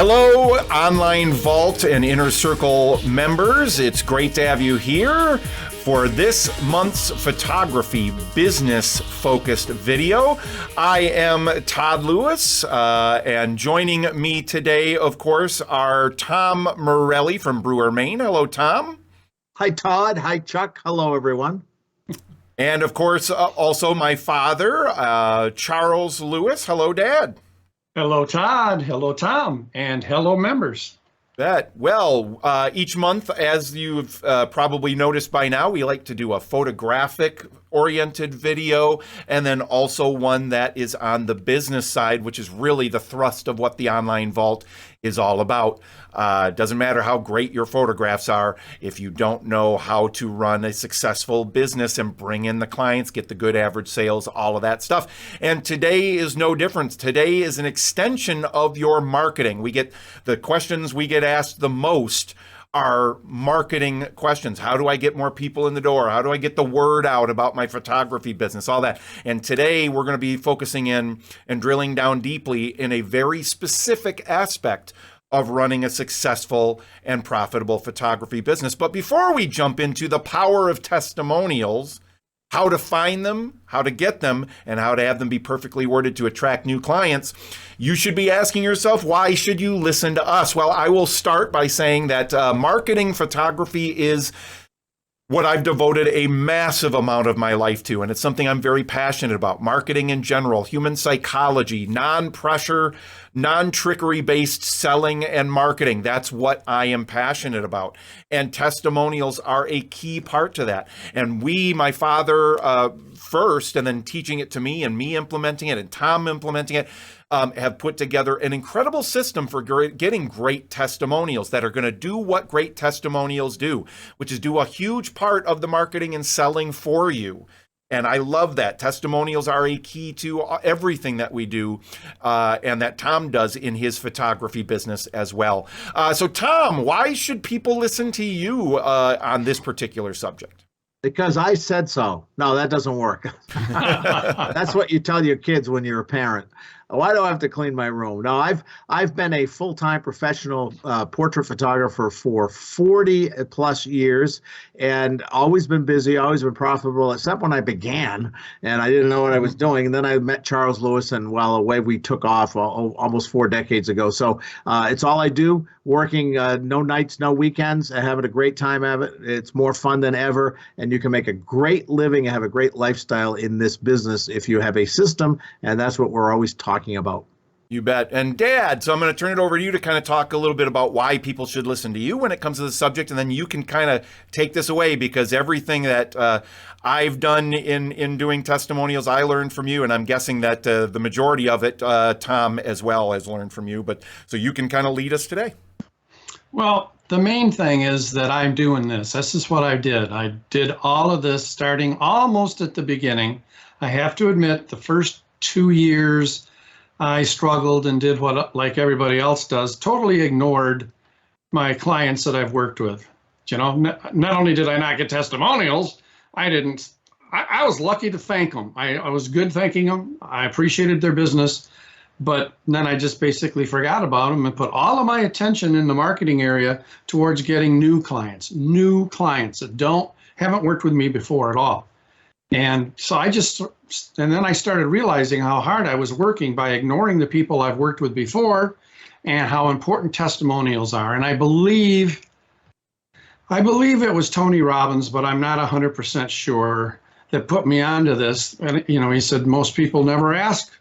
Hello, Online Vault and Inner Circle members. It's great to have you here for this month's photography business-focused video. I am Todd Lewis, and joining me today, of course, are Tom Morelli from Brewer, Maine. Hello, Tom. Hi, Todd. Hi, Chuck. Hello, everyone. And, of course, also my father, Charles Lewis. Hello, Dad. Hello, Todd. Hello, Tom. And hello, members. Each month, as you've probably noticed by now, we like to do a photographic-oriented video, and then also one that is on the business side, which is really the thrust of what the Online Vault is all about. Doesn't matter how great your photographs are, if you don't know how to run a successful business and bring in the clients, get the good average sales, all of that stuff. And today is no different. Today is an extension of your marketing. The questions we get asked the most are marketing questions. How do I get more people in the door? How do I get the word out about my photography business? All that. And today we're going to be focusing in and drilling down deeply in a very specific aspect of running a successful and profitable photography business. But before we jump into the power of testimonials, how to find them, how to get them, and how to have them be perfectly worded to attract new clients, you should be asking yourself, why should you listen to us? Well, I will start by saying that marketing photography is what I've devoted a massive amount of my life to, and it's something I'm very passionate about. Marketing in general, human psychology, non-pressure, non-trickery based selling and marketing. That's what I am passionate about. And testimonials are a key part to that. And my father first, and then teaching it to me and me implementing it and Tom implementing it, have put together an incredible system for getting great testimonials that are going to do what great testimonials do, which is do a huge part of the marketing and selling for you. And I love that. Testimonials are a key to everything that we do, and that Tom does in his photography business as well. So Tom, why should people listen to you on this particular subject? Because I said so. No, that doesn't work. That's what you tell your kids when you're a parent. Why do I have to clean my room? No, I've been a full-time professional portrait photographer for 40 plus years, and always been busy, always been profitable, except when I began and I didn't know what I was doing. And then I met Charles Lewis, and away we took off almost 4 decades ago. So it's all I do, working no nights, no weekends, and having a great time of it. It's more fun than ever, and you can make a great living and have a great lifestyle in this business if you have a system, and that's what we're always talking about. You bet. And Dad, so I'm going to turn it over to you to kind of talk a little bit about why people should listen to you when it comes to the subject, and then you can kind of take this away, because everything that I've done in doing testimonials, I learned from you, and I'm guessing that the majority of it, Tom as well has learned from you. But so you can kind of lead us today. Well, the main thing is that I'm doing this. This is what I did. I did all of this starting almost at the beginning. I have to admit, the first 2 years, I struggled and did what, like everybody else does, totally ignored my clients that I've worked with. You know, not only did I not get testimonials, I was lucky to thank them. I was good thanking them. I appreciated their business, but then I just basically forgot about them and put all of my attention in the marketing area towards getting new clients that haven't worked with me before at all. And so and then I started realizing how hard I was working by ignoring the people I've worked with before, and how important testimonials are. And I believe it was Tony Robbins, but I'm not 100% sure, that put me onto this. And, he said, most people never ask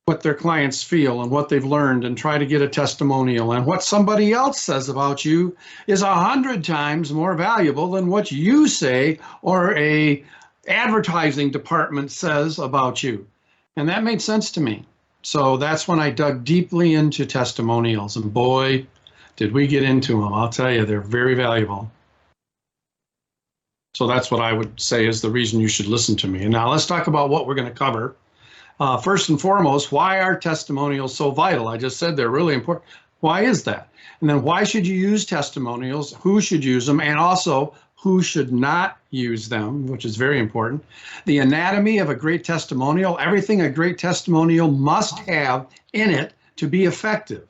what their clients feel and what they've learned and try to get a testimonial. And what somebody else says about you is 100 times more valuable than what you say or a advertising department says about you. And that made sense to me. So that's when I dug deeply into testimonials, and boy, did we get into them. I'll tell you, they're very valuable. So that's what I would say is the reason you should listen to me. And now let's talk about what we're going to cover. First and foremost, why are testimonials so vital? I just said they're really important. Why is that? And then why should you use testimonials? Who should use them? And also, who should not use them, which is very important. The anatomy of a great testimonial, everything a great testimonial must have in it to be effective.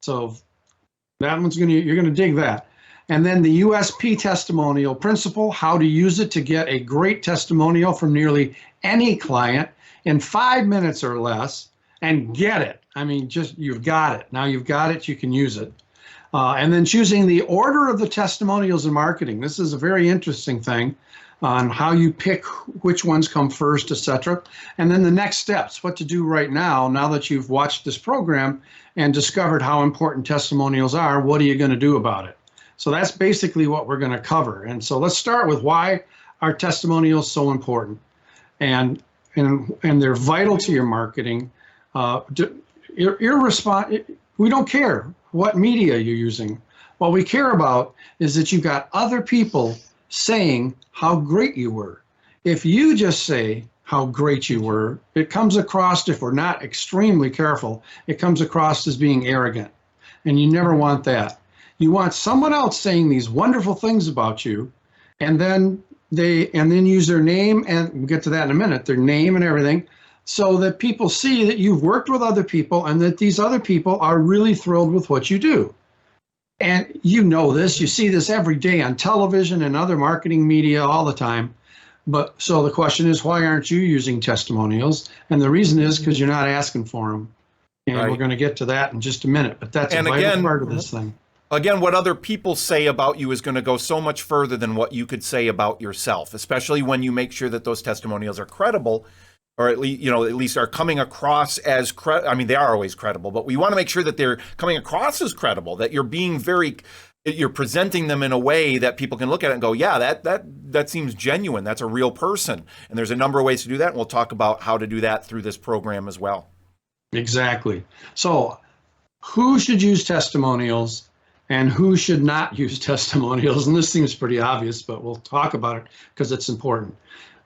So that one's you're gonna dig that. And then the USP testimonial principle, how to use it to get a great testimonial from nearly any client in 5 minutes or less and get it. I mean, just you've got it. Now you've got it, you can use it. And then choosing the order of the testimonials in marketing. This is a very interesting thing on how you pick which ones come first, etc. And then the next steps, what to do right now that you've watched this program and discovered how important testimonials are, what are you going to do about it? So that's basically what we're going to cover. And so let's start with why are testimonials so important, and they're vital to your marketing. We don't care what media you're using. What we care about is that you got other people saying how great you were. If you just say how great you were, it comes across, if we're not extremely careful, it comes across as being arrogant. And you never want that. You want someone else saying these wonderful things about you, and then use their name, and we'll get to that in a minute, their name and everything, so that people see that you've worked with other people and that these other people are really thrilled with what you do. And you know this, you see this every day on television and other marketing media all the time. But so the question is, why aren't you using testimonials? And the reason is because you're not asking for them. And We're going to get to that in just a minute, but that's a vital part of this thing. Again, what other people say about you is going to go so much further than what you could say about yourself, especially when you make sure that those testimonials are credible, or at least are coming across as they are always credible, but we want to make sure that they're coming across as credible, that you're presenting them in a way that people can look at it and go, yeah, that seems genuine. That's a real person. And there's a number of ways to do that. And we'll talk about how to do that through this program as well. Exactly. So who should use testimonials and who should not use testimonials? And this seems pretty obvious, but we'll talk about it because it's important.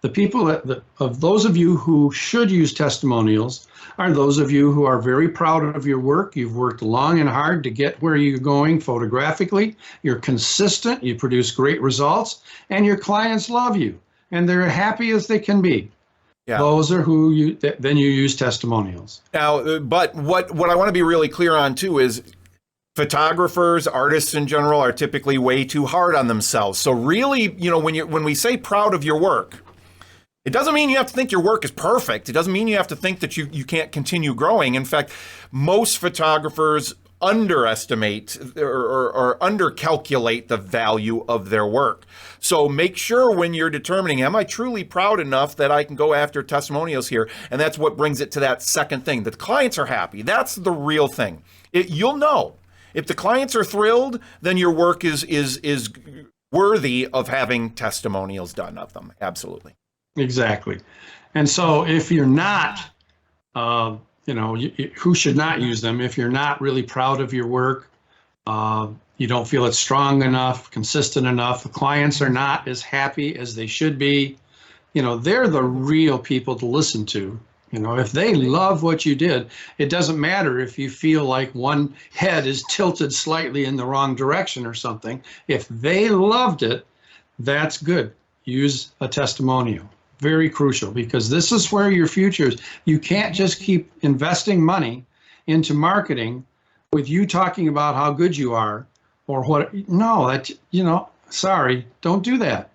The people of those of you who should use testimonials are those of you who are very proud of your work. You've worked long and hard to get where you're going photographically. You're consistent, you produce great results, and your clients love you, and they're happy as they can be. Yeah. Those are who then you use testimonials. Now, but what I want to be really clear on too is photographers, artists in general, are typically way too hard on themselves. So really, when we say proud of your work, it doesn't mean you have to think your work is perfect. It doesn't mean you have to think that you can't continue growing. In fact, most photographers underestimate or undercalculate the value of their work. So make sure when you're determining, am I truly proud enough that I can go after testimonials here? And that's what brings it to that second thing. The clients are happy. That's the real thing. You'll know. If the clients are thrilled, then your work is worthy of having testimonials done of them. Absolutely. Exactly. And so if you're not, who should not use them? If you're not really proud of your work, you don't feel it's strong enough, consistent enough, the clients are not as happy as they should be, they're the real people to listen to. If they love what you did, it doesn't matter if you feel like one head is tilted slightly in the wrong direction or something. If they loved it, that's good. Use a testimonial. Very crucial, because this is where your future is. You can't just keep investing money into marketing with you talking about how good you are or what. No, sorry, don't do that.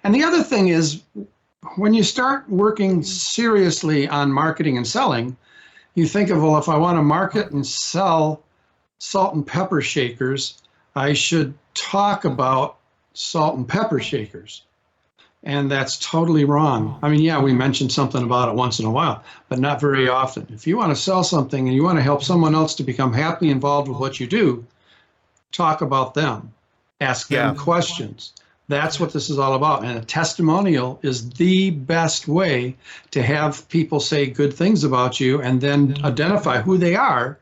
And the other thing is, when you start working seriously on marketing and selling, you think of, well, if I want to market and sell salt and pepper shakers, I should talk about salt and pepper shakers. And that's totally wrong. I mean, yeah, we mention something about it once in a while, but not very often. If you want to sell something and you want to help someone else to become happily involved with what you do, talk about them. Ask them questions. That's what this is all about. And a testimonial is the best way to have people say good things about you and then identify who they are.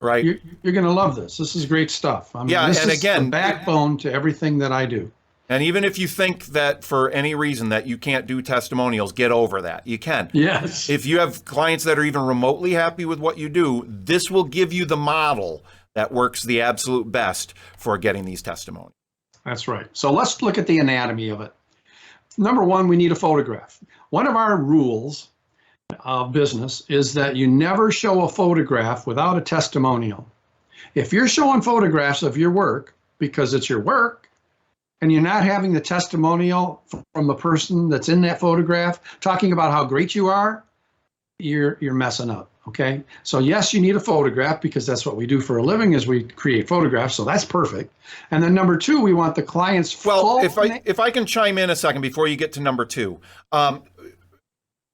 Right. You're going to love this. This is great stuff. I mean, this is the backbone to everything that I do. And even if you think that for any reason that you can't do testimonials, get over that. You can. Yes. If you have clients that are even remotely happy with what you do, this will give you the model that works the absolute best for getting these testimonials. That's right. So let's look at the anatomy of it. Number one, we need a photograph. One of our rules of business is that you never show a photograph without a testimonial. If you're showing photographs of your work because it's your work, and you're not having the testimonial from the person that's in that photograph talking about how great you are, you're messing up. Okay, so yes, you need a photograph because that's what we do for a living, is we create photographs. So that's perfect. And then number two, we want the client's full. Well, if I can chime in a second before you get to number two,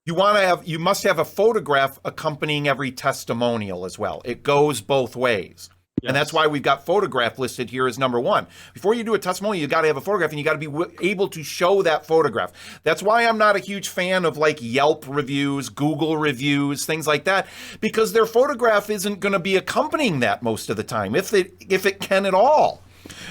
you must have a photograph accompanying every testimonial as well. It goes both ways. Yes. And that's why we've got photograph listed here as number one. Before you do a testimonial, you got to have a photograph, and you got to be able to show that photograph. That's why I'm not a huge fan of like Yelp reviews, Google reviews, things like that, because their photograph isn't going to be accompanying that most of the time, if it can at all.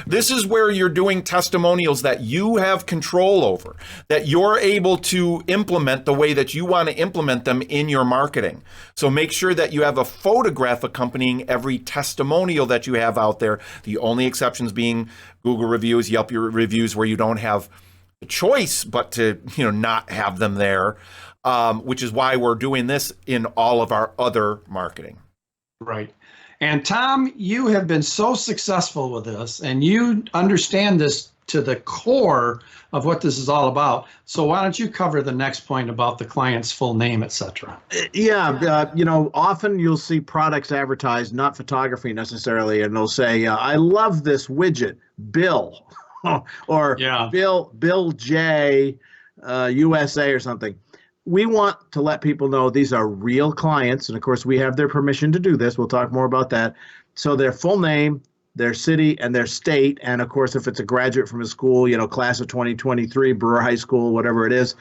This is where you're doing testimonials that you have control over, that you're able to implement the way that you want to implement them in your marketing. So make sure that you have a photograph accompanying every testimonial that you have out there. The only exceptions being Google reviews, Yelp reviews, where you don't have a choice but to, not have them there, which is why we're doing this in all of our other marketing. Right. And Tom, you have been so successful with this, and you understand this to the core of what this is all about. So why don't you cover the next point about the client's full name, et cetera? Yeah, often you'll see products advertised, not photography necessarily, and they'll say, I love this widget, Bill, or Bill J, USA or something. We want to let people know these are real clients. And of course, we have their permission to do this. We'll talk more about that. So their full name, their city, and their state. And of course, if it's a graduate from a school, class of 2023, Brewer High School, whatever it is,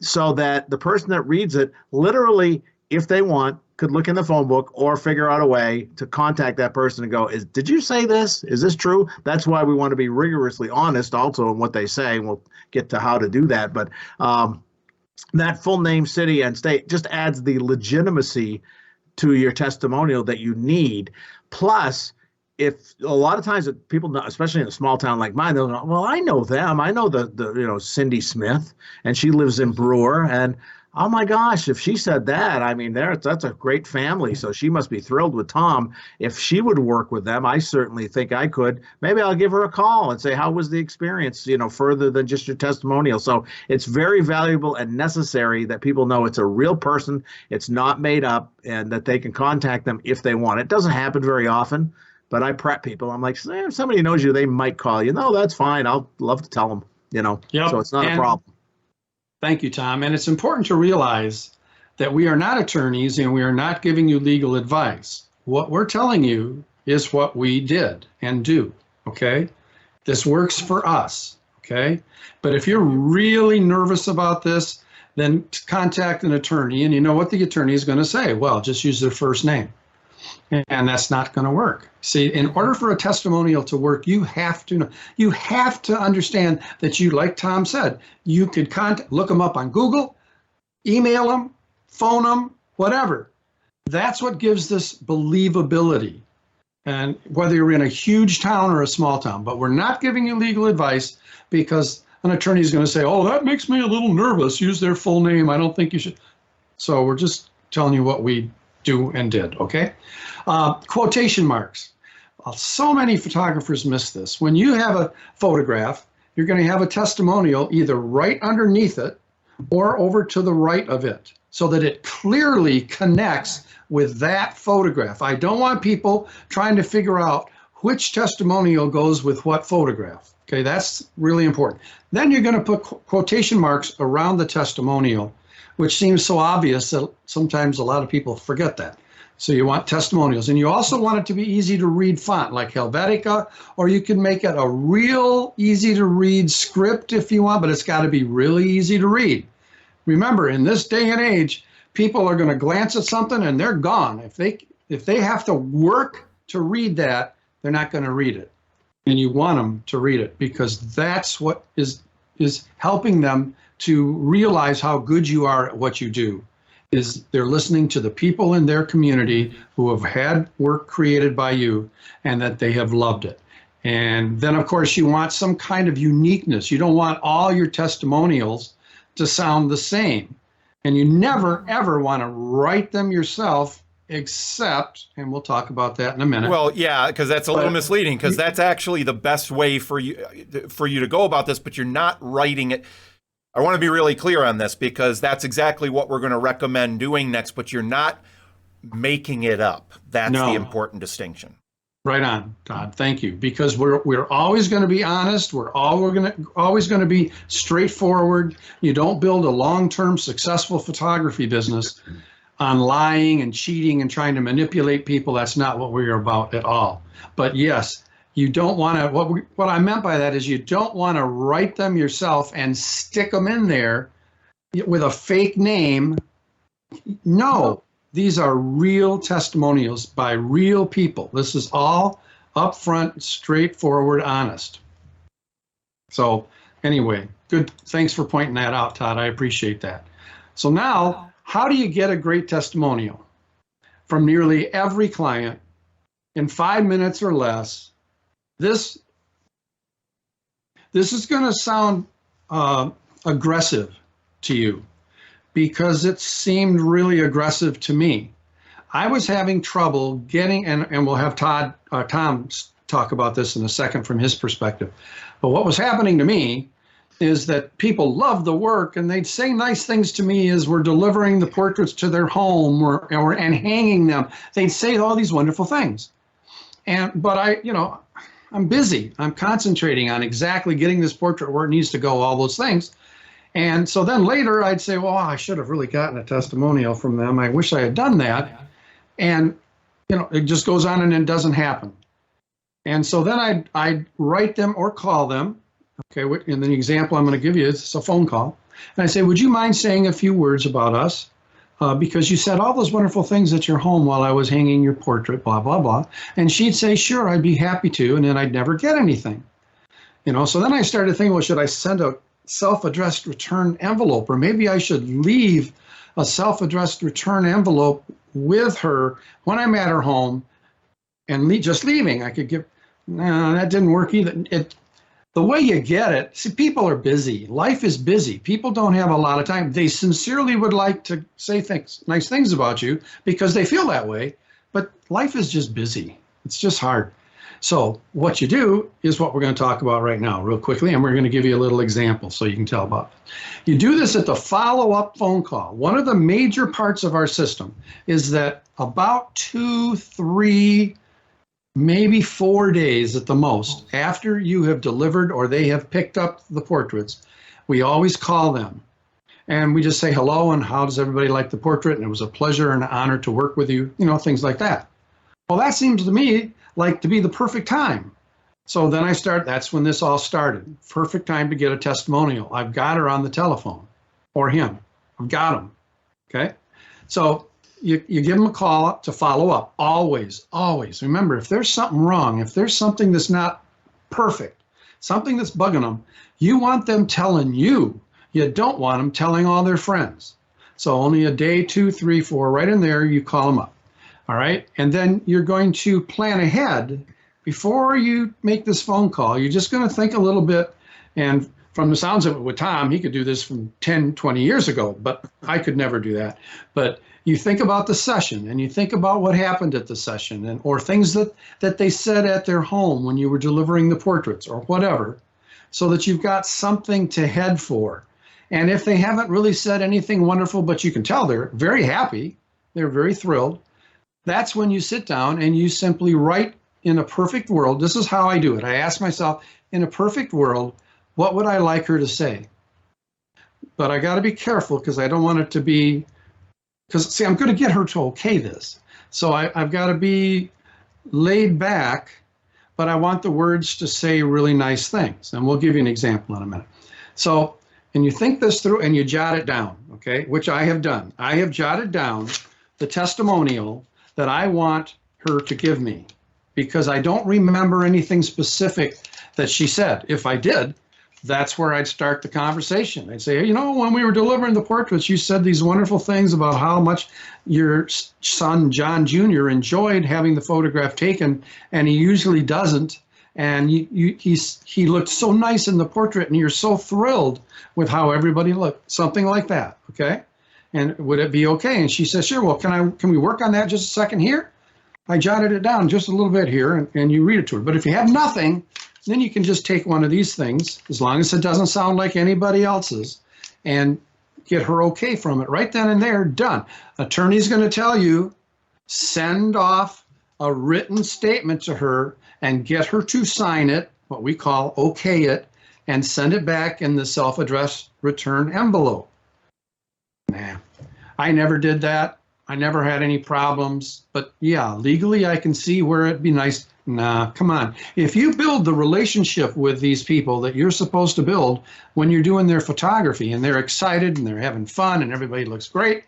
so that the person that reads it, literally, if they want, could look in the phone book or figure out a way to contact that person and go, did you say this? Is this true? That's why we want to be rigorously honest also in what they say. And we'll get to how to do that. But that full name, city, and state just adds the legitimacy to your testimonial that you need. Plus, if a lot of times people know, especially in a small town like mine, they'll go, well, I know them. I know the Cindy Smith, and she lives in Brewer, and oh my gosh, if she said that, I mean, that's a great family. So she must be thrilled with Tom. If she would work with them, I certainly think I could. Maybe I'll give her a call and say, how was the experience, further than just your testimonial. So it's very valuable and necessary that people know it's a real person, it's not made up, and that they can contact them if they want. It doesn't happen very often, but I prep people. I'm like, if somebody knows you, they might call you. No, that's fine. I'll love to tell them, Yep. So it's not a problem. Thank you, Tom. And it's important to realize that we are not attorneys and we are not giving you legal advice. What we're telling you is what we did and do, okay? This works for us, okay? But if you're really nervous about this, then contact an attorney, and you know what the attorney is going to say. Well, just use their first name. And that's not going to work. See, in order for a testimonial to work, you have to understand that you, like Tom said, you could look them up on Google, email them, phone them, whatever. That's what gives this believability. And whether you're in a huge town or a small town, but we're not giving you legal advice because an attorney is going to say, oh, that makes me a little nervous. Use their full name. I don't think you should. So we're just telling you what we do and did, okay? Quotation marks. So many photographers miss this. When you have a photograph, you're going to have a testimonial either right underneath it or over to the right of it so that it clearly connects with that photograph. I don't want people trying to figure out which testimonial goes with what photograph. Okay, that's really important. Then you're going to put quotation marks around the testimonial, which seems so obvious that sometimes a lot of people forget that. So you want testimonials, and you also want it to be easy to read font like Helvetica, or you can make it a real easy to read script if you want, but it's got to be really easy to read. Remember, in this day and age, people are going to glance at something and they're gone. If they have to work to read that, they're not going to read it. And you want them to read it because that's what is helping them to realize how good you are at what you do. Is they're listening to the people in their community who have had work created by you and that they have loved it. And then, of course, you want some kind of uniqueness. You don't want all your testimonials to sound the same. And you never, ever want to write them yourself except, and we'll talk about that in a minute. Well, yeah, because that's a little misleading, because that's actually the best way for you to go about this, but you're not writing it. I want to be really clear on this, because that's exactly what we're going to recommend doing next, but you're not making it up. That's the important distinction. Right on, Todd. Thank you. Because we're always going to be honest. We're always going to be straightforward. You don't build a long-term successful photography business on lying and cheating and trying to manipulate people. That's not what we're about at all. But yes, you don't want to. What I meant by that is you don't want to write them yourself and stick them in there with a fake name. No. These are real testimonials by real people. This is all upfront, straightforward, honest. So anyway, good. Thanks for pointing that out, Todd. I appreciate that. So now, how do you get a great testimonial from nearly every client in 5 minutes or less? This is going to sound aggressive to you, because it seemed really aggressive to me. I was having trouble getting, and we'll have Tom talk about this in a second from his perspective. But what was happening to me is that people loved the work, and they'd say nice things to me as we're delivering the portraits to their home and hanging them. They'd say all these wonderful things. But I'm busy. I'm concentrating on exactly getting this portrait where it needs to go, all those things. And so then later I'd say, well, I should have really gotten a testimonial from them. I wish I had done that. And, it just goes on and it doesn't happen. And so then I'd write them or call them. Okay, and the example I'm going to give you is a phone call. And I say, would you mind saying a few words about us? Because you said all those wonderful things at your home while I was hanging your portrait, blah, blah, blah. And she'd say, sure, I'd be happy to. And then I'd never get anything. So then I started thinking, well, should I send a self-addressed return envelope, or maybe I should leave a self-addressed return envelope with her when I'm at her home, and just leaving. I could give. No, that didn't work either. The way you get it, see, people are busy. Life is busy. People don't have a lot of time. They sincerely would like to say nice things about you because they feel that way, but life is just busy. It's just hard. So what you do is what we're going to talk about right now real quickly, and we're going to give you a little example so you can tell about it. You do this at the follow-up phone call. One of the major parts of our system is that about 2, 3, maybe 4 days at the most after you have delivered or they have picked up the portraits, we always call them. And we just say hello and how does everybody like the portrait? And it was a pleasure and an honor to work with you, things like that. Well, that seems to me like to be the perfect time. So then that's when this all started. Perfect time to get a testimonial. I've got her on the telephone, or him. I've got him. Okay. So you give them a call to follow up. Always, always. Remember, if there's something wrong, if there's something that's not perfect, something that's bugging them, you want them telling you. You don't want them telling all their friends. So only a day, 2, 3, 4, right in there, you call them up. All right. And then you're going to plan ahead before you make this phone call. You're just going to think a little bit. And from the sounds of it with Tom, he could do this from 10, 20 years ago, but I could never do that. But you think about the session and you think about what happened at the session or things that they said at their home when you were delivering the portraits or whatever, so that you've got something to head for. And if they haven't really said anything wonderful, but you can tell they're very happy, they're very thrilled, that's when you sit down and you simply write, in a perfect world. This is how I do it. I ask myself, in a perfect world, what would I like her to say? But I got to be careful because I don't want it to be, because see, I'm going to get her to okay this. So I've got to be laid back, but I want the words to say really nice things. And we'll give you an example in a minute. So, and you think this through and you jot it down, okay, which I have done. I have jotted down the testimonial that I want her to give me because I don't remember anything specific that she said. If I did, that's where I'd start the conversation. I'd say, hey, when we were delivering the portraits, you said these wonderful things about how much your son, John Jr., enjoyed having the photograph taken, and he usually doesn't. And he looked so nice in the portrait, and you're so thrilled with how everybody looked, something like that, okay? And would it be okay? And she says, sure. Well, can we work on that just a second here? I jotted it down just a little bit here, and you read it to her. But if you have nothing, then you can just take one of these things, as long as it doesn't sound like anybody else's, and get her okay from it right then and there. Done. Attorney's going to tell you, send off a written statement to her and get her to sign it, what we call okay it, and send it back in the self-addressed return envelope. Nah, I never did that. I never had any problems. But yeah, legally I can see where it'd be nice. Nah, come on. If you build the relationship with these people that you're supposed to build when you're doing their photography and they're excited and they're having fun and everybody looks great,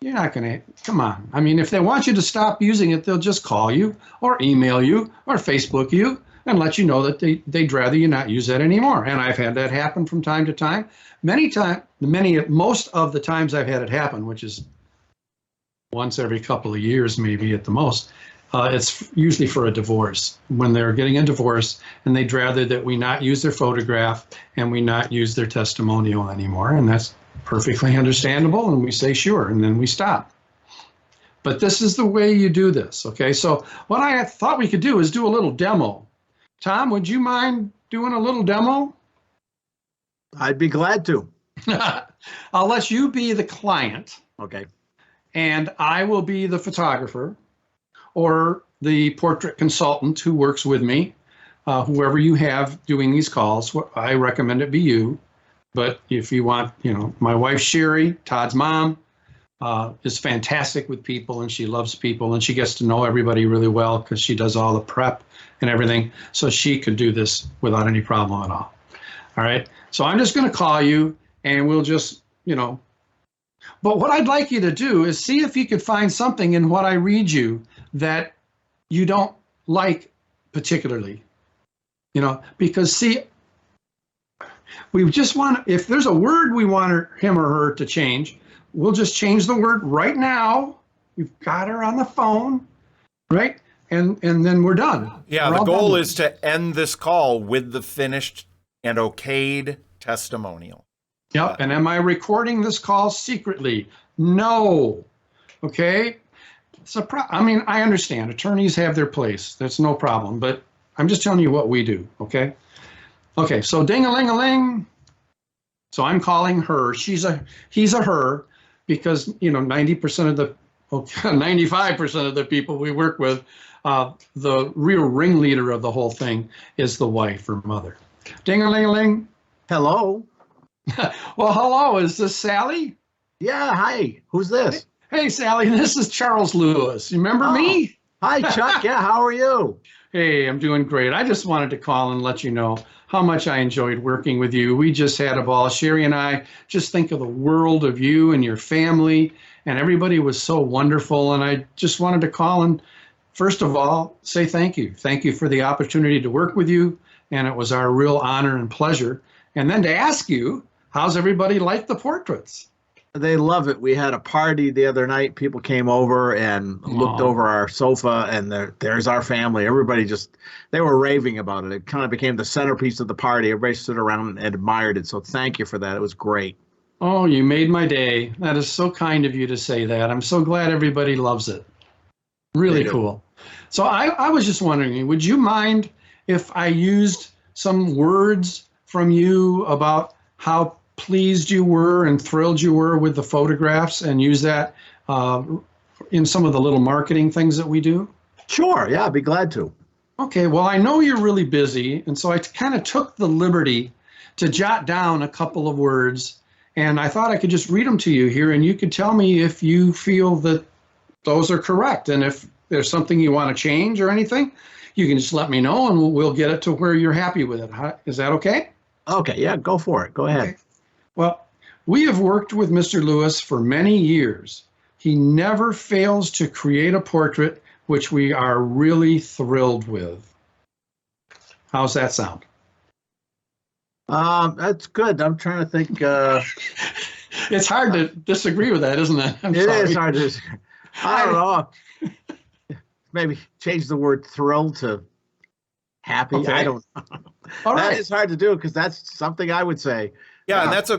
you're not going to, come on. I mean, if they want you to stop using it, they'll just call you or email you or Facebook you and let you know that they'd rather you not use that anymore. And I've had that happen from time to time. Most of the times I've had it happen, which is once every couple of years, maybe at the most, it's usually for a divorce, when they're getting a divorce and they'd rather that we not use their photograph and we not use their testimonial anymore. And that's perfectly understandable. And we say, sure, and then we stop. But this is the way you do this, okay? So what I thought we could do is do a little demo. Tom, would you mind doing a little demo? I'd be glad to. I'll let you be the client. Okay. And I will be the photographer or the portrait consultant who works with me, whoever you have doing these calls. I recommend it be you. But if you want, my wife, Sherry, Todd's mom, is fantastic with people, and she loves people, and she gets to know everybody really well because she does all the prep and everything. So she could do this without any problem at all. All right. So I'm just going to call you, and we'll just, But what I'd like you to do is see if you could find something in what I read you that you don't like particularly, because see, we just want, if there's a word we want him or her to change, we'll just change the word right now. We've got her on the phone, right? And then we're done. Yeah, the goal is to end this call with the finished and okayed testimonial. Yep. And am I recording this call secretly? No. Okay. I understand. Attorneys have their place. That's no problem. But I'm just telling you what we do. Okay. Okay. So ding-a-ling-a-ling. So I'm calling her. He's a her, because 95% of the people we work with, the real ringleader of the whole thing is the wife or mother. Ding-a-ling-a-ling. Hello. Well, hello. Is this Sally? Yeah. Hi. Who's this? Hey, Sally. This is Charles Lewis. You remember me? Hi, Chuck. Yeah. How are you? Hey, I'm doing great. I just wanted to call and let you know how much I enjoyed working with you. We just had a ball. Sherry and I just think of the world of you and your family, and everybody was so wonderful. And I just wanted to call and, first of all, say thank you. Thank you for the opportunity to work with you. And it was our real honor and pleasure. And then to ask you, how's everybody like the portraits? They love it. We had a party the other night. People came over and looked over our sofa, and there's our family. Everybody they were raving about it. It kind of became the centerpiece of the party. Everybody stood around and admired it. So thank you for that. It was great. Oh, you made my day. That is so kind of you to say that. I'm so glad everybody loves it. Really cool. So I was just wondering, would you mind if I used some words from you about how pleased you were and thrilled you were with the photographs, and use that in some of the little marketing things that we do? Sure. Yeah, I'd be glad to. Okay. Well, I know you're really busy, and so I kind of took the liberty to jot down a couple of words, and I thought I could just read them to you here, and you could tell me if you feel that those are correct, and if there's something you want to change or anything, you can just let me know, and we'll get it to where you're happy with it. Is that okay? Okay. Yeah, go for it. Go ahead. Okay. Well, we have worked with Mr. Lewis for many years. He never fails to create a portrait, which we are really thrilled with. How's that sound? That's good. I'm trying to think. It's hard to disagree with that, isn't it? It is hard to disagree. I don't know. Maybe change the word thrilled to happy. Okay. I don't know. All That right. is hard to do, because that's something I would say. Yeah, and that's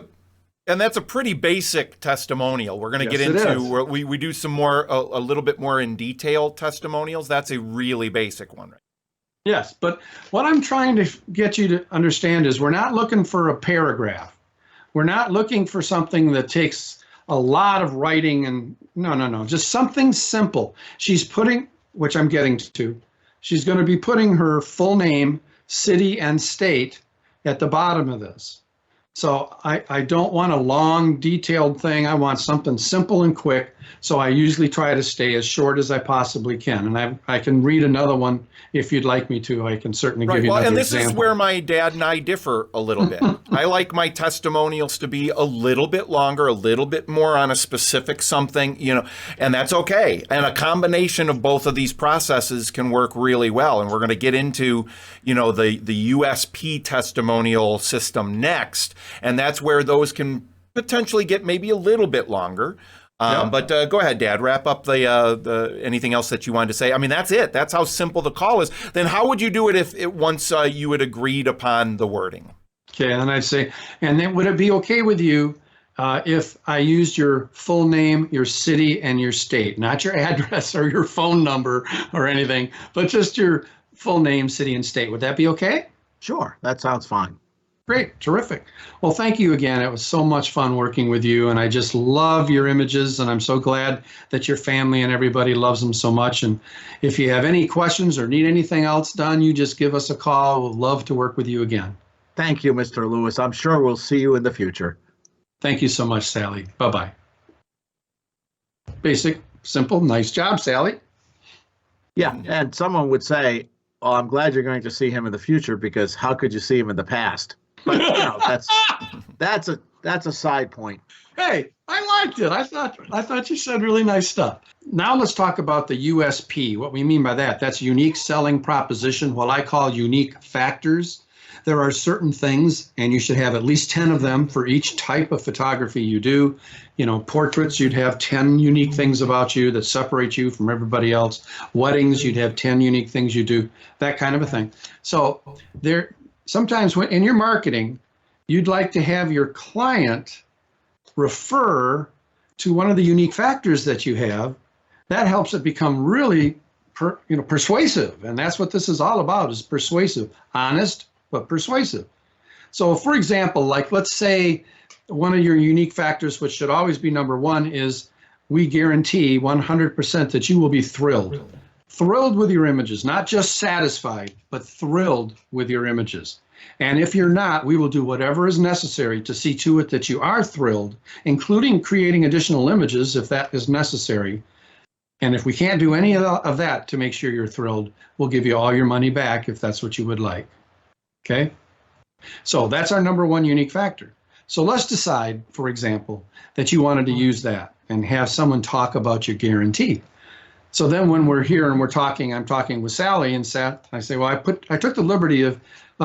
And that's a pretty basic testimonial. We're going to Yes, get it into is. where we do some more, a little bit more in detail testimonials. That's a really basic one. Right? Yes, but what I'm trying to get you to understand is we're not looking for a paragraph. We're not looking for something that takes a lot of writing and no, just something simple. She's putting, which I'm getting to, she's going to be putting her full name, city, and state at the bottom of this. So I don't want a long, detailed thing. I want something simple and quick. So I usually try to stay as short as I possibly can. And I can read another one if you'd like me to. I can certainly give you Well, another and this example. is where my dad and I differ a little bit. I like my testimonials to be a little bit longer, a little bit more on a specific something, and that's okay. And a combination of both of these processes can work really well. And we're going to get into, the USP testimonial system next. And that's where those can potentially get maybe a little bit longer. But go ahead, Dad. Wrap up the anything else that you wanted to say. I mean, that's it. That's how simple the call is. Then how would you do it if once you had agreed upon the wording? Okay, and I'd say, and then would it be okay with you if I used your full name, your city, and your state, not your address or your phone number or anything, but just your full name, city, and state? Would that be okay? Sure, that sounds fine. Great, terrific. Well, thank you again. It was so much fun working with you, and I just love your images, and I'm so glad that your family and everybody loves them so much. And if you have any questions or need anything else done, you just give us a call. We'll love to work with you again. Thank you, Mr. Lewis. I'm sure we'll see you in the future. Thank you so much, Sally. Bye-bye. Basic, simple, nice job, Sally. Yeah, and someone would say, well, I'm glad you're going to see him in the future because how could you see him in the past? But that's a side point. Hey, I liked it. I thought you said really nice stuff. Now let's talk about the USP. What we mean by that, that's unique selling proposition, what I call unique factors. There are certain things, and you should have at least 10 of them for each type of photography you do. Portraits, you'd have 10 unique things about you that separate you from everybody else. Weddings, you'd have 10 unique things you do, that kind of a thing. So sometimes when in your marketing, you'd like to have your client refer to one of the unique factors that you have. That helps it become really persuasive. And that's what this is all about, is persuasive, honest, but persuasive. So for example, like let's say one of your unique factors, which should always be number one, is we guarantee 100% that you will be thrilled. Thrilled with your images, not just satisfied, but thrilled with your images. And if you're not, we will do whatever is necessary to see to it that you are thrilled, including creating additional images if that is necessary. And if we can't do any of that to make sure you're thrilled, we'll give you all your money back if that's what you would like. Okay? So that's our number one unique factor. So let's decide, for example, that you wanted to use that and have someone talk about your guarantee. So then when we're here and I'm talking with Sally, and I say, well, I took the liberty of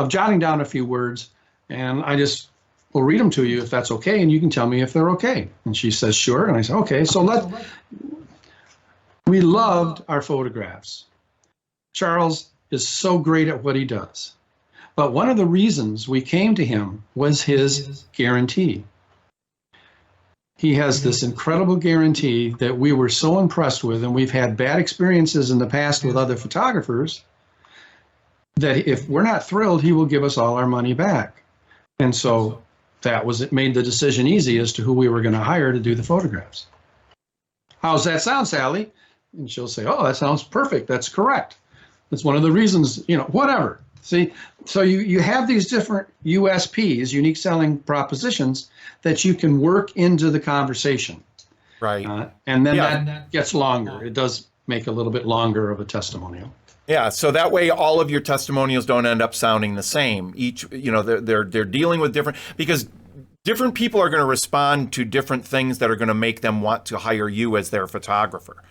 jotting down a few words, and I just will read them to you if that's okay, and you can tell me if they're okay. And she says, sure. And I say, okay, so we loved our photographs. Charles is so great at what he does. But one of the reasons we came to him was his guarantee. He has this incredible guarantee that we were so impressed with, and we've had bad experiences in the past with other photographers, that if we're not thrilled, he will give us all our money back. And so it made the decision easy as to who we were going to hire to do the photographs. How's that sound, Sally? And she'll say, oh, that sounds perfect. That's correct. That's one of the reasons, whatever. See, so you have these different USPs, unique selling propositions, that you can work into the conversation. Right. And then that gets longer. It does make a little bit longer of a testimonial. Yeah, so that way all of your testimonials don't end up sounding the same. Each, they're dealing with because different people are going to respond to different things that are going to make them want to hire you as their photographer.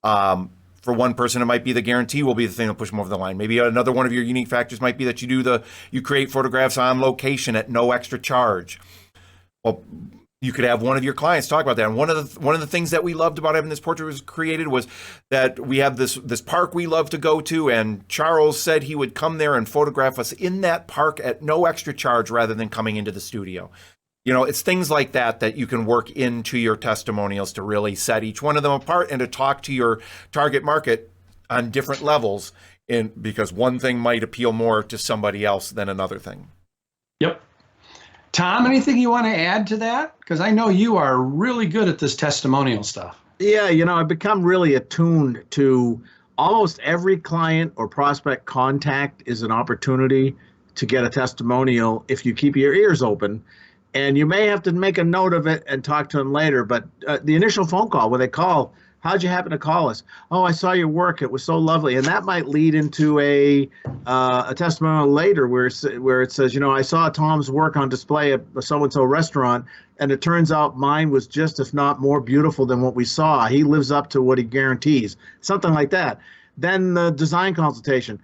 For one person, it might be the guarantee will be the thing that push them over the line. Maybe another one of your unique factors might be that you create photographs on location at no extra charge. Well, you could have one of your clients talk about that. And one of the things that we loved about having this portrait was created was that we have this park we love to go to, and Charles said he would come there and photograph us in that park at no extra charge rather than coming into the studio. It's things like that that you can work into your testimonials to really set each one of them apart and to talk to your target market on different levels, because one thing might appeal more to somebody else than another thing. Yep. Tom, anything you want to add to that? Because I know you are really good at this testimonial stuff. Yeah, I've become really attuned to almost every client or prospect contact is an opportunity to get a testimonial if you keep your ears open. And you may have to make a note of it and talk to them later. But the initial phone call, when they call, how'd you happen to call us? Oh, I saw your work. It was so lovely. And that might lead into a testimonial later where it says, I saw Tom's work on display at a so-and-so restaurant, and it turns out mine was just, if not more beautiful than what we saw. He lives up to what he guarantees. Something like that. Then the design consultation.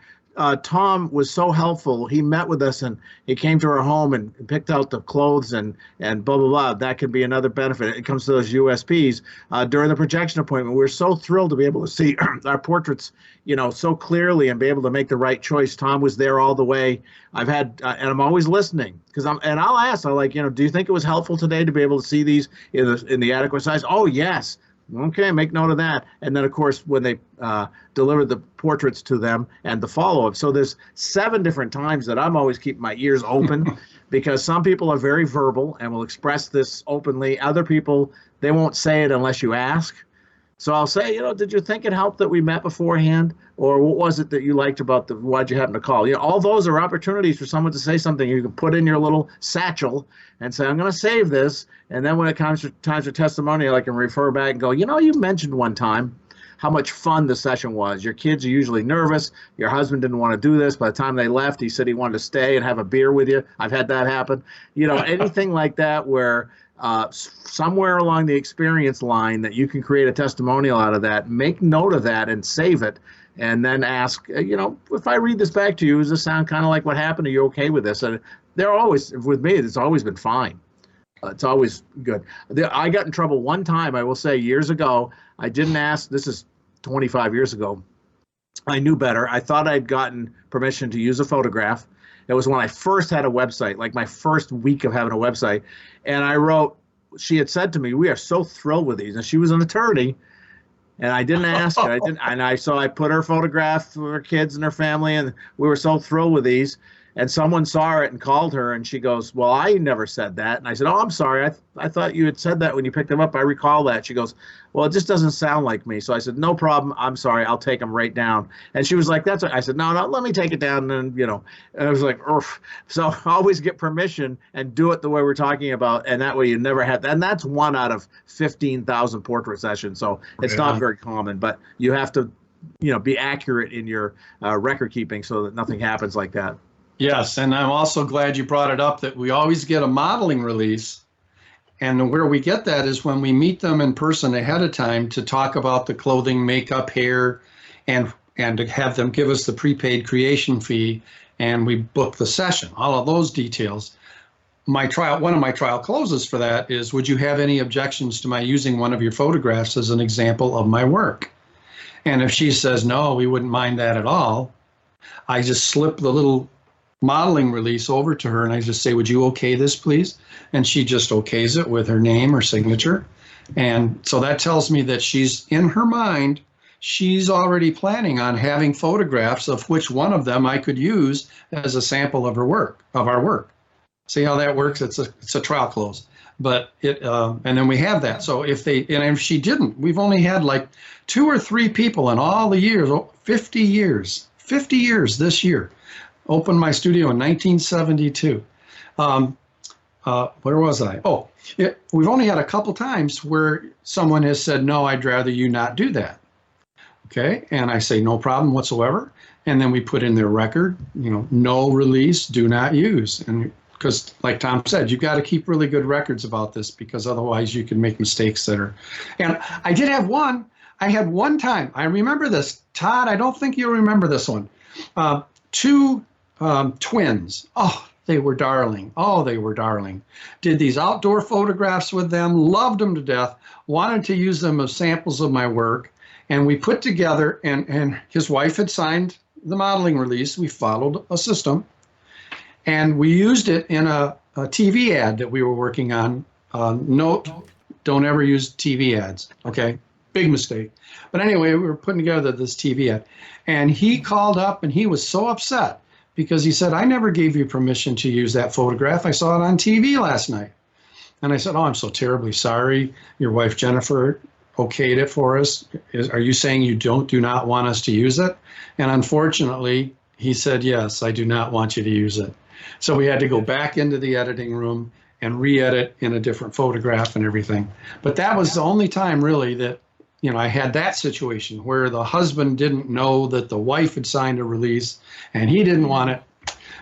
Tom was so helpful. He met with us and he came to our home and picked out the clothes and blah, blah, blah. That could be another benefit. It comes to those USPs. During the projection appointment, we're so thrilled to be able to see our portraits, so clearly and be able to make the right choice. Tom was there all the way. I've had, and I'm always listening and I'll ask, do you think it was helpful today to be able to see these in the adequate size? Oh, yes. Okay, make note of that. And then, of course, when they deliver the portraits to them and the follow-up. So there's 7 different times that I'm always keeping my ears open because some people are very verbal and will express this openly. Other people, they won't say it unless you ask. So I'll say, did you think it helped that we met beforehand? Or what was it that you liked about why'd you happen to call? All those are opportunities for someone to say something you can put in your little satchel and say, I'm going to save this. And then when it comes to times for testimonial, I can refer back and go, you mentioned one time how much fun the session was. Your kids are usually nervous. Your husband didn't want to do this. By the time they left, he said he wanted to stay and have a beer with you. I've had that happen. Anything like that where somewhere along the experience line that you can create a testimonial out of that, make note of that and save it. And then ask, if I read this back to you, does this sound kind of like what happened? Are you okay with this? And they're always, with me, it's always been fine. It's always good. I got in trouble one time, I will say, years ago. I didn't ask. This is 25 years ago. I knew better. I thought I'd gotten permission to use a photograph. It was when I first had a website, like my first week of having a website. And I wrote, she had said to me, we are so thrilled with these. And she was an attorney. And I didn't ask her. So I put her photograph of her kids and her family, and we were so thrilled with these. And someone saw it and called her, and she goes, well, I never said that. And I said, oh, I'm sorry. I thought you had said that when you picked them up. I recall that. She goes, well, it just doesn't sound like me. So I said, no problem. I'm sorry. I'll take them right down. And she was like, that's what I said, no, let me take it down. And, and I was like, oof. So always get permission and do it the way we're talking about. And that way you never have, and that's 1 out of 15,000 portrait sessions. So it's not very common, but you have to, be accurate in your record keeping so that nothing happens like that. Yes, and I'm also glad you brought it up that we always get a modeling release. And where we get that is when we meet them in person ahead of time to talk about the clothing, makeup, hair, and to have them give us the prepaid creation fee, and we book the session, all of those details. One of my trial closes for that is, would you have any objections to my using one of your photographs as an example of my work? And if she says, no, we wouldn't mind that at all, I just slip the little modeling release over to her and I just say, would you okay this, please? And she just okays it with her name or signature. And so that tells me that she's, in her mind, she's already planning on having photographs of which one of them I could use as a sample of our work. See how that works? It's a trial close. But and then we have that. So if she didn't, we've only had like 2 or 3 people in all the years, 50 years this year. Opened my studio in 1972. Where was I? Oh, we've only had a couple times where someone has said, no, I'd rather you not do that. Okay, and I say, no problem whatsoever. And then we put in their record, no release, do not use. And because like Tom said, you've got to keep really good records about this because otherwise you can make mistakes that are. And I did have one. I had one time, I remember this. Todd, I don't think you'll remember this one. 2 twins. Oh, they were darling. Oh, they were darling. Did these outdoor photographs with them, loved them to death, wanted to use them as samples of my work. And we put together, and his wife had signed the modeling release. We followed a system. And we used it in a TV ad that we were working on. Note, don't ever use TV ads, okay? Big mistake. But anyway, we were putting together this TV ad. And he called up and he was so upset because he said, I never gave you permission to use that photograph. I saw it on TV last night. And I said, oh, I'm so terribly sorry. Your wife, Jennifer, okayed it for us. Are you saying you do not want us to use it? And unfortunately, he said, yes, I do not want you to use it. So we had to go back into the editing room and re-edit in a different photograph and everything. But that was the only time really that, you know, I had that situation where the husband didn't know that the wife had signed a release and he didn't want it.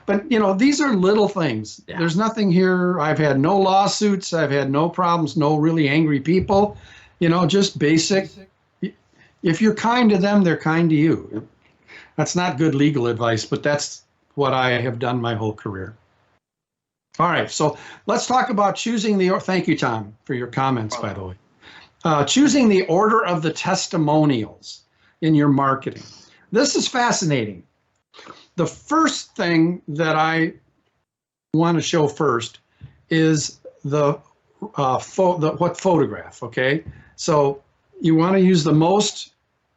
But, you know, these are little things. Yeah. There's nothing here. I've had no lawsuits. I've had no problems, no really angry people, you know, just basic. If you're kind to them, they're kind to you. That's not good legal advice, but that's what I have done my whole career. All right, so let's talk about choosing the, thank you, Tom, for your comments, by the way. Choosing the order of the testimonials in your marketing. This is fascinating. The first thing that I want to show first is what photograph, okay? So you want to use the most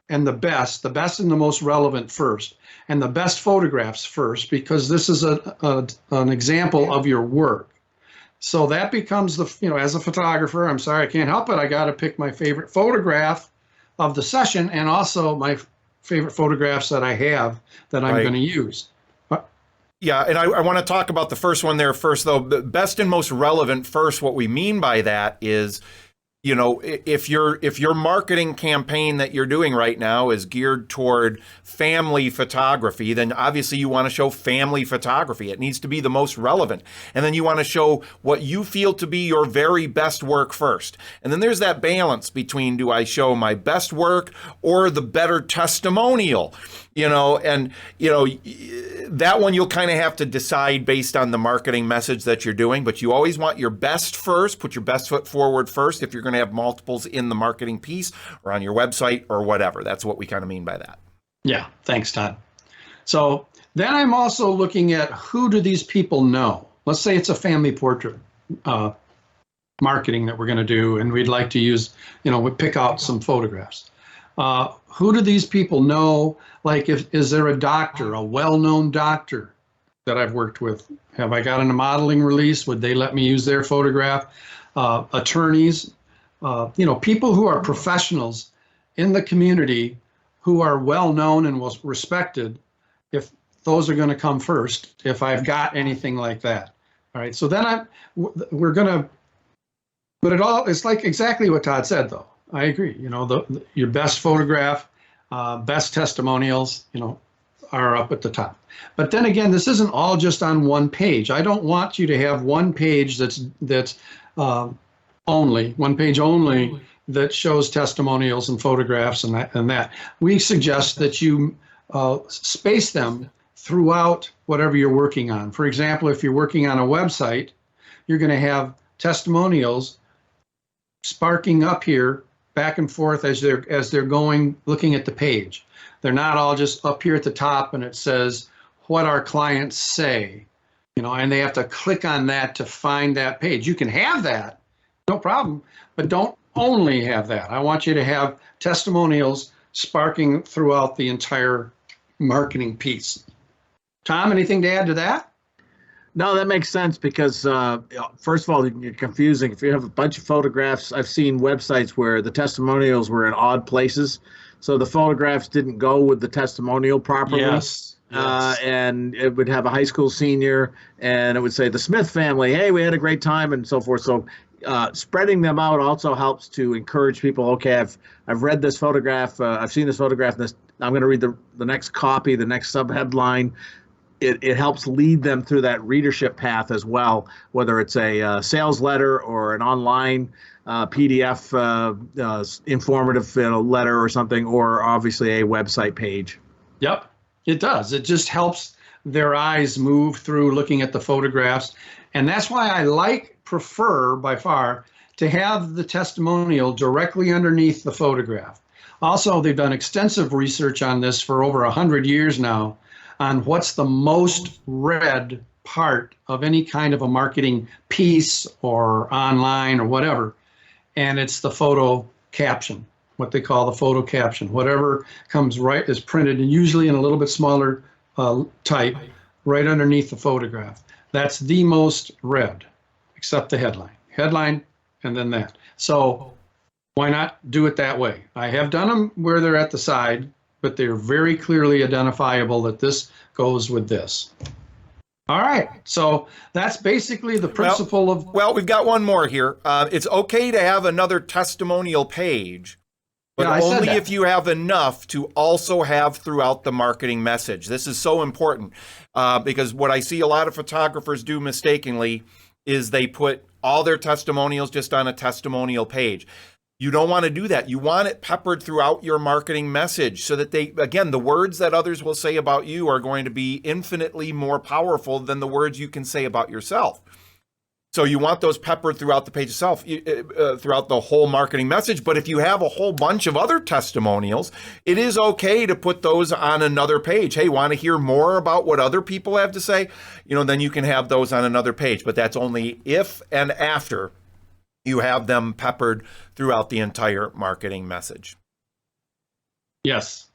and the best and the most relevant first, and the best photographs first, because this is an example of your work. So that becomes the, you know, as a photographer, I'm sorry, I can't help it. I got to pick my favorite photograph of the session and also my favorite photographs that I have that I'm going to use. Yeah, and I want to talk about the first one there first, though. The best and most relevant first, what we mean by that is, you know, if your marketing campaign that you're doing right now is geared toward family photography, then obviously you want to show family photography. It needs to be the most relevant. And then you want to show what you feel to be your very best work first. And then there's that balance between, do I show my best work or the better testimonial? You know, and, you know, that one you'll kind of have to decide based on the marketing message that you're doing, but you always want your best first, put your best foot forward first if you're going to have multiples in the marketing piece or on your website or whatever. That's what we kind of mean by that. Yeah, thanks, Todd. So then I'm also looking at, who do these people know? Let's say it's a family portrait marketing that we're going to do, and we'd like to use, you know, we pick out some photographs. Who do these people know? Like, is there a doctor, a well-known doctor that I've worked with? Have I gotten a modeling release? Would they let me use their photograph? Attorneys, you know, people who are professionals in the community who are well-known and respected, if those are going to come first, if I've got anything like that. All right, so then we're going to, but it's like exactly what Todd said, though. I agree. You know, your best photograph, best testimonials, you know, are up at the top. But then again, this isn't all just on one page. I don't want you to have one page that's only one page only that shows testimonials and photographs and that. We suggest that you space them throughout whatever you're working on. For example, if you're working on a website, you're going to have testimonials sparking up here back and forth as they're going, looking at the page. They're not all just up here at the top and it says what our clients say, you know, and they have to click on that to find that page. You can have that, no problem, but don't only have that. I want you to have testimonials sparking throughout the entire marketing piece. Tom, anything to add to that? No, that makes sense because, first of all, you're confusing. If you have a bunch of photographs, I've seen websites where the testimonials were in odd places. So the photographs didn't go with the testimonial properly. Yes. And it would have a high school senior and it would say the Smith family, hey, we had a great time and so forth. So spreading them out also helps to encourage people. Okay, I've read this photograph. I've seen this photograph. I'm going to read the next copy, the next subheadline. It helps lead them through that readership path as well, whether it's a sales letter or an online PDF informative letter or something, or obviously a website page. Yep, it does. It just helps their eyes move through looking at the photographs. And that's why I prefer by far to have the testimonial directly underneath the photograph. Also, they've done extensive research on this for over 100 years now, on what's the most read part of any kind of a marketing piece or online or whatever, and it's the photo caption, what they call the photo caption. Whatever comes right is printed, and usually in a little bit smaller type, right underneath the photograph. That's the most read, except the headline. Headline, and then that. So why not do it that way? I have done them where they're at the side, but they're very clearly identifiable that this goes with this. All right, so that's basically the principle of... Well, we've got one more here. It's okay to have another testimonial page, but Yeah, I said only that. if you have enough to also have throughout the marketing message. This is so important because what I see a lot of photographers do mistakenly is they put all their testimonials just on a testimonial page. You don't want to do that. You want it peppered throughout your marketing message so that they, again, the words that others will say about you are going to be infinitely more powerful than the words you can say about yourself. So you want those peppered throughout the page itself, throughout the whole marketing message. But if you have a whole bunch of other testimonials, it is okay to put those on another page. Hey, want to hear more about what other people have to say? Then you can have those on another page. But that's only if and after you have them peppered throughout the entire marketing message. Yes.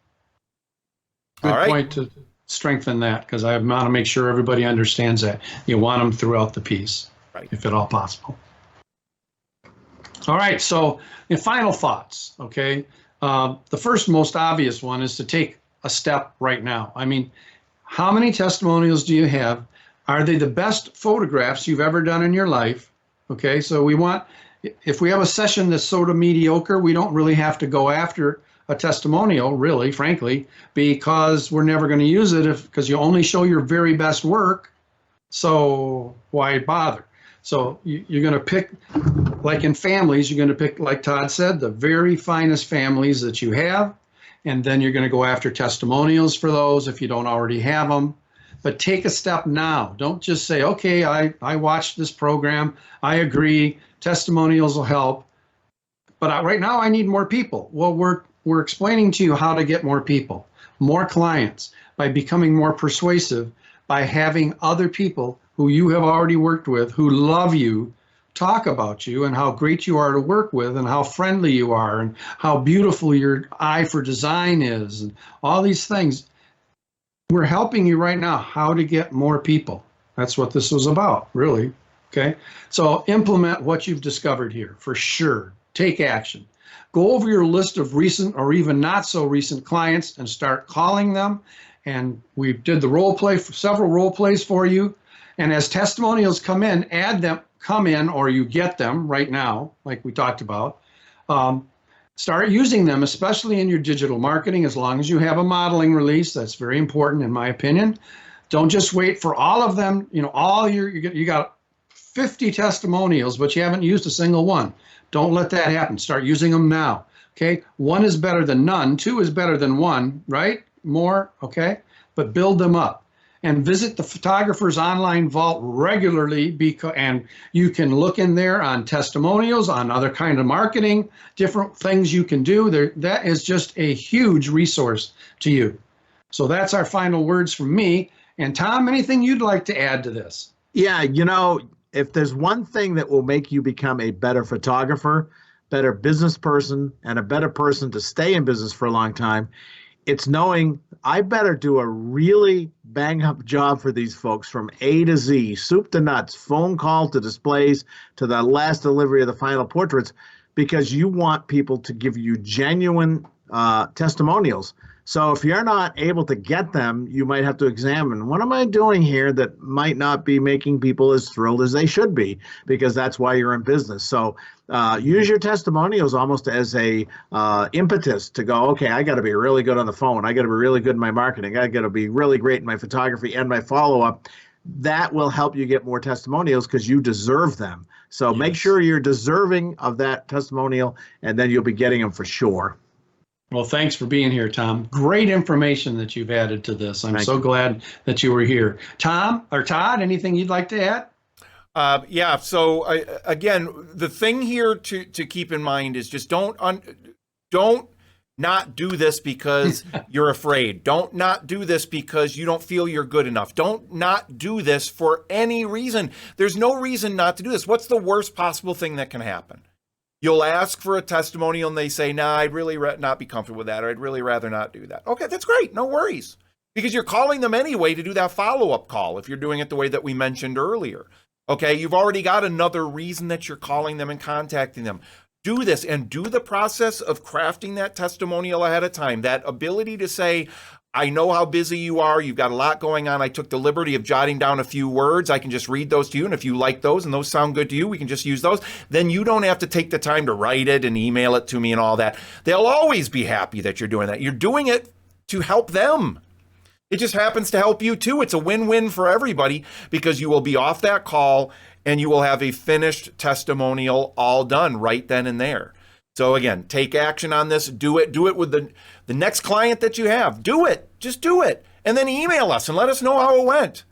Good All right. point to strengthen that, because I want to make sure everybody understands that. You want them throughout the piece, Right. if at all possible. All right, so in final thoughts, okay? The first most obvious one is to take a step right now. I mean, how many testimonials do you have? Are they the best photographs you've ever done in your life? Okay, so we want, if we have a session that's sort of mediocre, we don't really have to go after a testimonial, really, frankly, because we're never going to use it because you only show your very best work. So why bother? So you're going to pick, like in families, you're going to pick, like Todd said, the very finest families that you have, and then you're going to go after testimonials for those if you don't already have them. But take a step now. Don't just say, okay, I watched this program. I agree. Testimonials will help. But right now I need more people. Well, we're explaining to you how to get more people, more clients, by becoming more persuasive, by having other people who you have already worked with, who love you, talk about you and how great you are to work with and how friendly you are and how beautiful your eye for design is and all these things. We're helping you right now how to get more people. That's what this was about, really. Okay, so implement what you've discovered here for sure. Take action. Go over your list of recent or even not so recent clients and start calling them. And we did the role play, several role plays for you. And as testimonials come in, come in, or you get them right now, like we talked about. Start using them, especially in your digital marketing, as long as you have a modeling release. That's very important, in my opinion. Don't just wait for all of them. You got 50 testimonials, but you haven't used a single one. Don't let that happen. Start using them now. Okay, 1 is better than none. 2 is better than 1, right? More, okay? But build them up. And visit the photographer's online vault regularly, and you can look in there on testimonials, on other kind of marketing, different things you can do. That is just a huge resource to you. So that's our final words from me. And Tom, anything you'd like to add to this? Yeah, if there's one thing that will make you become a better photographer, better business person, and a better person to stay in business for a long time, it's knowing I better do a really bang-up job for these folks from A to Z, soup to nuts, phone call to displays, to the last delivery of the final portraits, because you want people to give you genuine testimonials. So if you're not able to get them, you might have to examine, what am I doing here that might not be making people as thrilled as they should be, because that's why you're in business. So use your testimonials almost as a impetus to go, okay, I got to be really good on the phone. I got to be really good in my marketing. I got to be really great in my photography and my follow-up. That will help you get more testimonials because you deserve them. So yes. Make sure you're deserving of that testimonial, and then you'll be getting them for sure. Well, thanks for being here, Tom. Great information that you've added to this. I'm so glad that you were here. Tom or Todd, anything you'd like to add? Yeah. So again, the thing here to keep in mind is just don't not do this because you're afraid. Don't not do this because you don't feel you're good enough. Don't not do this for any reason. There's no reason not to do this. What's the worst possible thing that can happen? You'll ask for a testimonial and they say, nah, I'd really not be comfortable with that, or I'd really rather not do that. Okay, that's great. No worries. Because you're calling them anyway to do that follow-up call if you're doing it the way that we mentioned earlier. Okay, you've already got another reason that you're calling them and contacting them. Do this and do the process of crafting that testimonial ahead of time. That ability to say, I know how busy you are. You've got a lot going on. I took the liberty of jotting down a few words. I can just read those to you. And if you like those and those sound good to you, we can just use those. Then you don't have to take the time to write it and email it to me and all that. They'll always be happy that you're doing that. You're doing it to help them. It just happens to help you too. It's a win-win for everybody because you will be off that call and you will have a finished testimonial all done right then and there. So again, take action on this. Do it. Do it with the next client that you have. Do it. Just do it. And then email us and let us know how it went.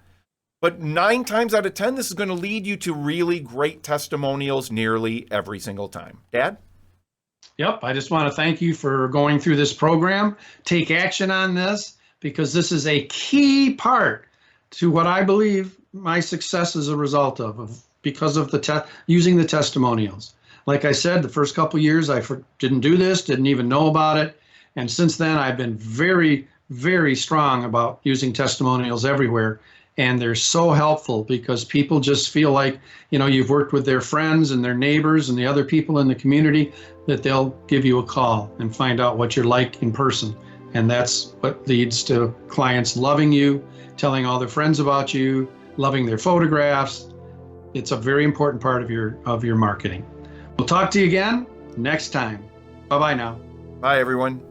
But 9 times out of 10, this is going to lead you to really great testimonials nearly every single time. Dad? Yep. I just want to thank you for going through this program. Take action on this because this is a key part to what I believe my success is a result of because of using the testimonials. Like I said, the first couple of years I didn't do this, didn't even know about it. And since then, I've been very, very strong about using testimonials everywhere. And they're so helpful because people just feel like, you've worked with their friends and their neighbors and the other people in the community, that they'll give you a call and find out what you're like in person. And that's what leads to clients loving you, telling all their friends about you, loving their photographs. It's a very important part of your marketing. We'll talk to you again next time. Bye-bye now. Bye, everyone.